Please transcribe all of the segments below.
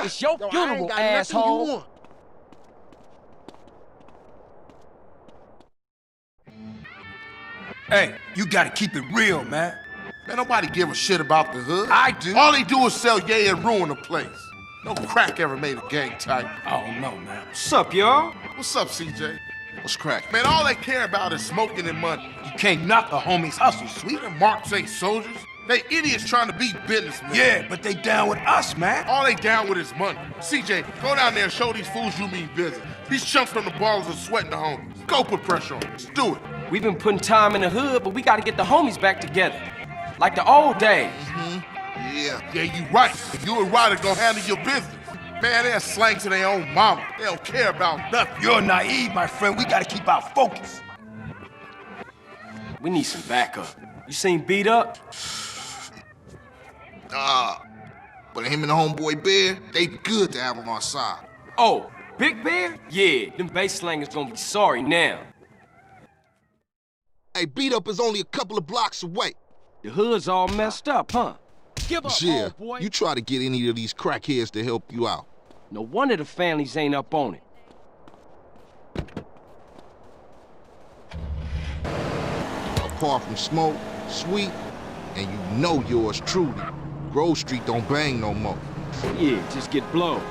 It's your funeral, asshole. Hey, you gotta keep it real, man. Man, nobody give a shit about the hood. I do. All they do is sell yay and ruin the place. No crack ever made a gang type. I don't know, man. What's up, y'all? What's up, CJ? What's crack? Man, all they care about is smoking and money. You can't knock a homie's hustle, sweet. Them marks ain't soldiers. They idiots trying to be businessmen. Yeah, but they down with us, man. All they down with is money. CJ, go down there and show these fools you mean business. These chumps from the ballers are sweating the homies. Go put pressure on them. Let's do it. We've been putting time in the hood, but we gotta get the homies back together. Like the old days. Yeah, you right. You and Ryder gonna handle your business. Man, they're slang to their own mama. They don't care about nothing. You're naive, my friend. We gotta keep our focus. We need some backup. You seen Beat Up? But him and the homeboy Bear, they good to have on our side. Oh, Big Bear? Yeah, them bass slangers gonna be sorry now. Hey, Beat Up is only a couple of blocks away. The hood's all messed up, huh? Give up, Yeah, boy. you try to get any of these crackheads to help you out. No wonder the families ain't up on it. Apart from Smoke, Sweet, and you know yours truly, Grove Street don't bang no more. Yeah, just get blown.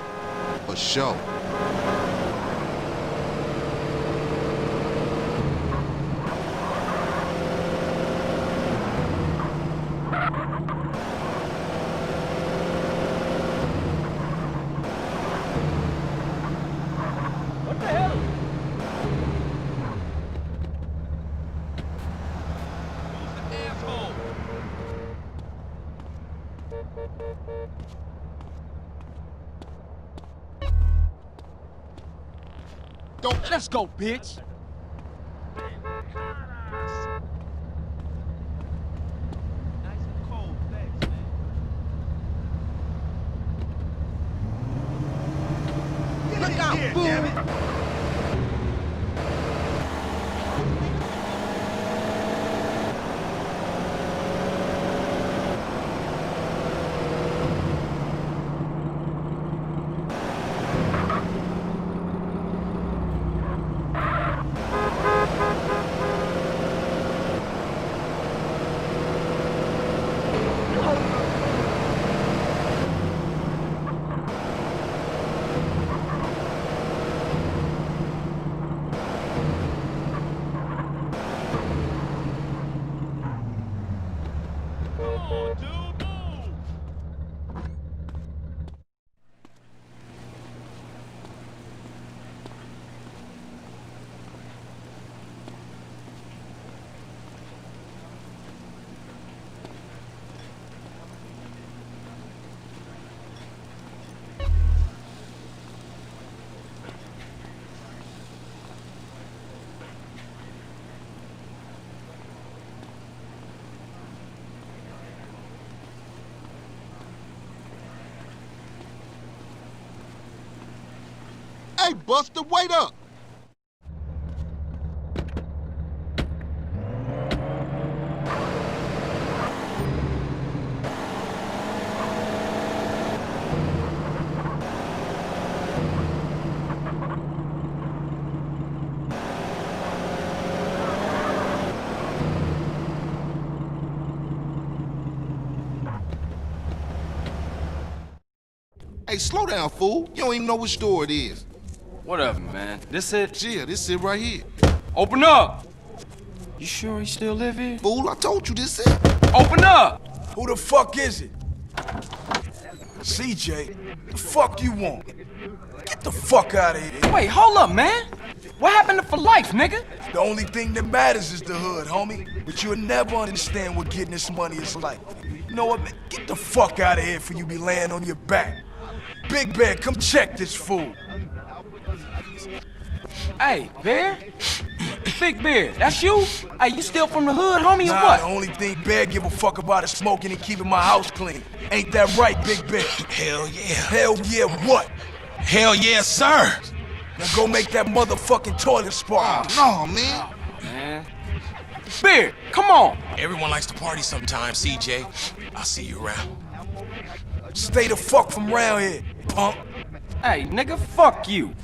For sure. What the hell? Asshole. Let's go, bitch. Look out, fool! Hey, Buster, wait up! Hey, slow down, fool. You don't even know which store it is. Whatever, man. This it? Yeah, this it right here. Open up! You sure he still live here? Fool, I told you this it. Open up! Who the fuck is it? CJ, the fuck you want? Get the fuck out of here. Wait, hold up, man. What happened to For Life, nigga? The only thing that matters is the hood, homie. But you'll never understand what getting this money is like. You know what, man? Get the fuck out of here before you be laying on your back. Big Bear, come check this fool. Hey, Bear? Big Bear, that's you? Hey, you still from the hood, homie, or Nah, what? the only thing Bear give a fuck about is smoking and keeping my house clean. Ain't that right, Big Bear? Hell yeah. Hell yeah, what? Hell yeah, sir. Now go make that motherfucking toilet spark. No, man. Man. Bear, come on. Everyone likes to party sometimes, CJ. I'll see you around. Stay the fuck from around here, punk. Hey, nigga, fuck you.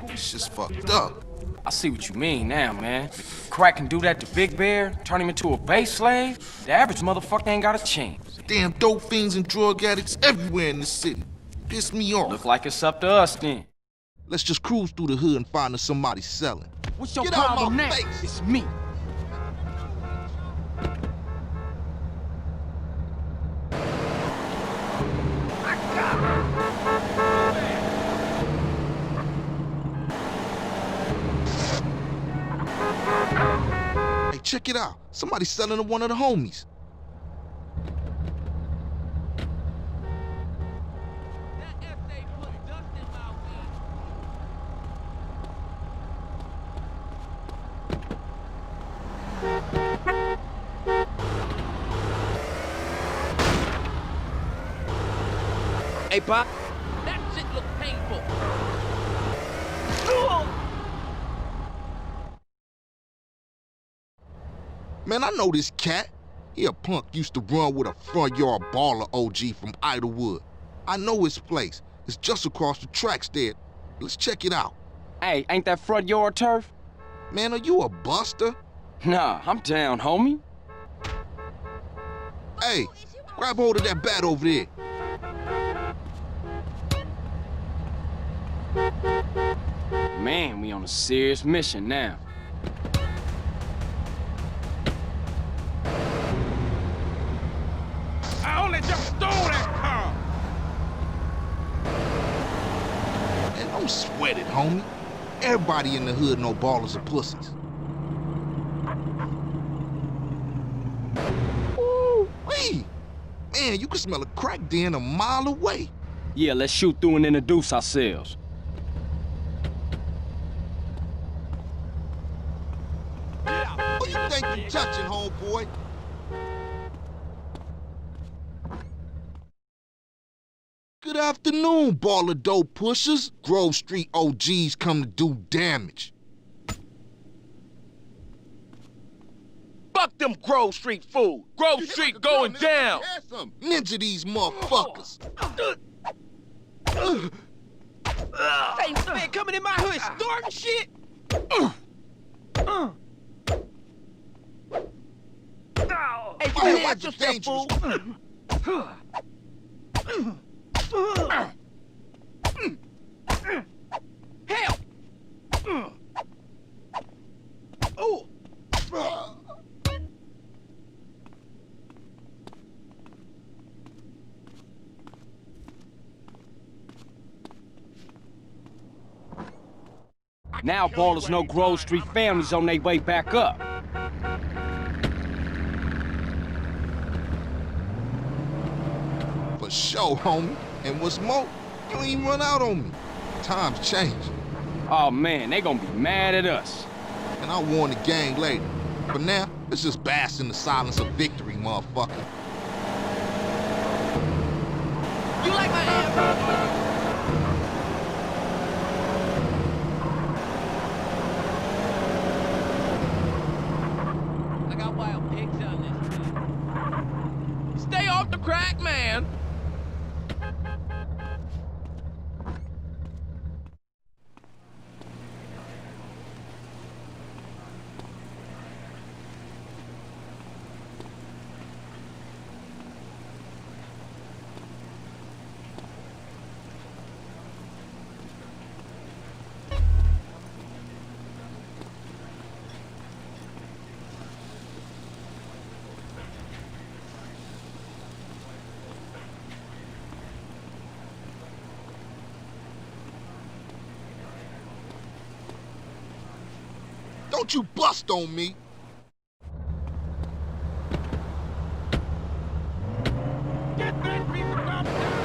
It's just fucked up. I see what you mean now, man. Crack can do that to Big Bear, turn him into a base slave. The average motherfucker ain't got a chance. Damn dope fiends and drug addicts everywhere in the city. Piss me off. Look like it's up to us then. Let's just cruise through the hood and find us somebody selling. What's your Get out problem my now? face. It's me. Hey, check it out. Somebody's selling to one of the homies. Hey, Pop. That shit look painful. Man, I know this cat. He a punk used to run with a front yard baller OG from Idlewood. I know his place. It's just across the tracks there. Let's check it out. Hey, ain't that front yard turf? Man, are you a buster? Nah, I'm down, homie. Hey, grab hold of that bat over there. Man, we on a serious mission now. I only just stole that car. Man, don't sweat it, homie. Everybody in the hood know ballers are pussies. Ooh-wee. Man, you can smell a crack den a mile away. Yeah, let's shoot through and introduce ourselves. Who you think you touching, homeboy? Good afternoon, baller dope pushers. Grove Street OGs come to do damage. Fuck them Grove Street fools. Grove Street going down. Ninja these motherfuckers. Hey, man, coming in my hood starting shit. Hey, Oh, you watch yourself, dangerous. fool. Help! Oh! Now ballers know Grove Street families on their way back up. For sure, homie. And what's more, you ain't run out on me. Times change. Oh man, they gonna be mad at us. And I'll warn the gang later. For now, let's just bask in the silence of victory, motherfucker. You like my ass? I got wild pigs on this. Stay off the crack, man. Don't you bust on me. Get that piece of gum down.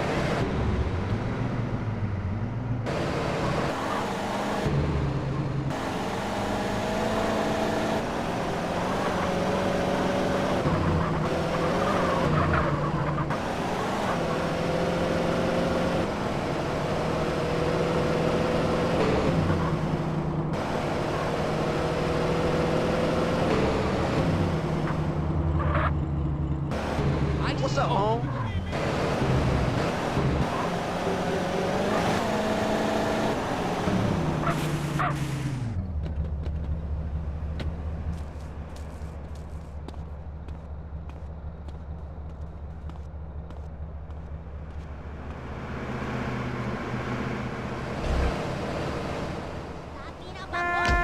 What's up, home?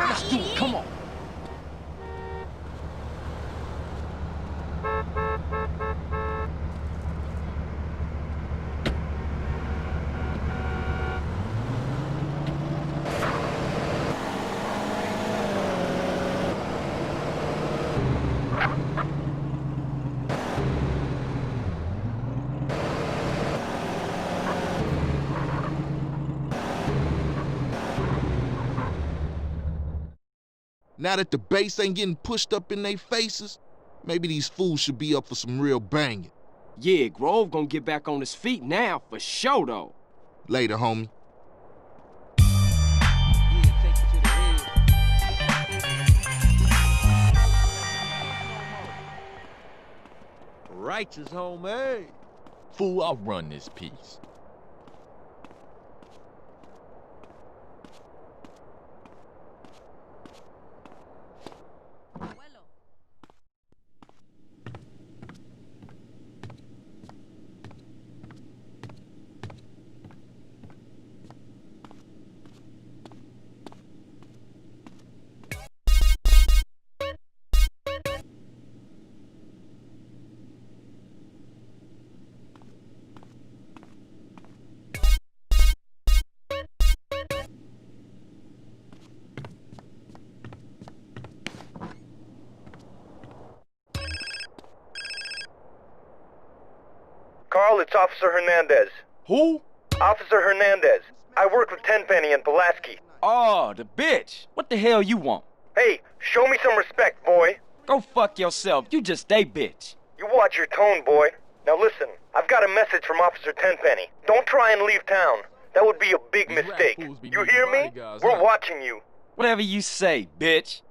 Let's do it, come on. Now that the bass ain't getting pushed up in their faces, maybe these fools should be up for some real banging. Yeah, Grove gonna get back on his feet now, for sure, though. Later, homie. Righteous, homie. Fool, I'll run this piece. Carl, it's Officer Hernandez. Who? Officer Hernandez. I work with Tenpenny and Pulaski. Oh, the bitch. What the hell you want? Hey, show me some respect, boy. Go fuck yourself. You just a bitch. You watch your tone, boy. Now listen, I've got a message from Officer Tenpenny. Don't try and leave town. That would be a big mistake. You hear me? We're watching you. Whatever you say, bitch.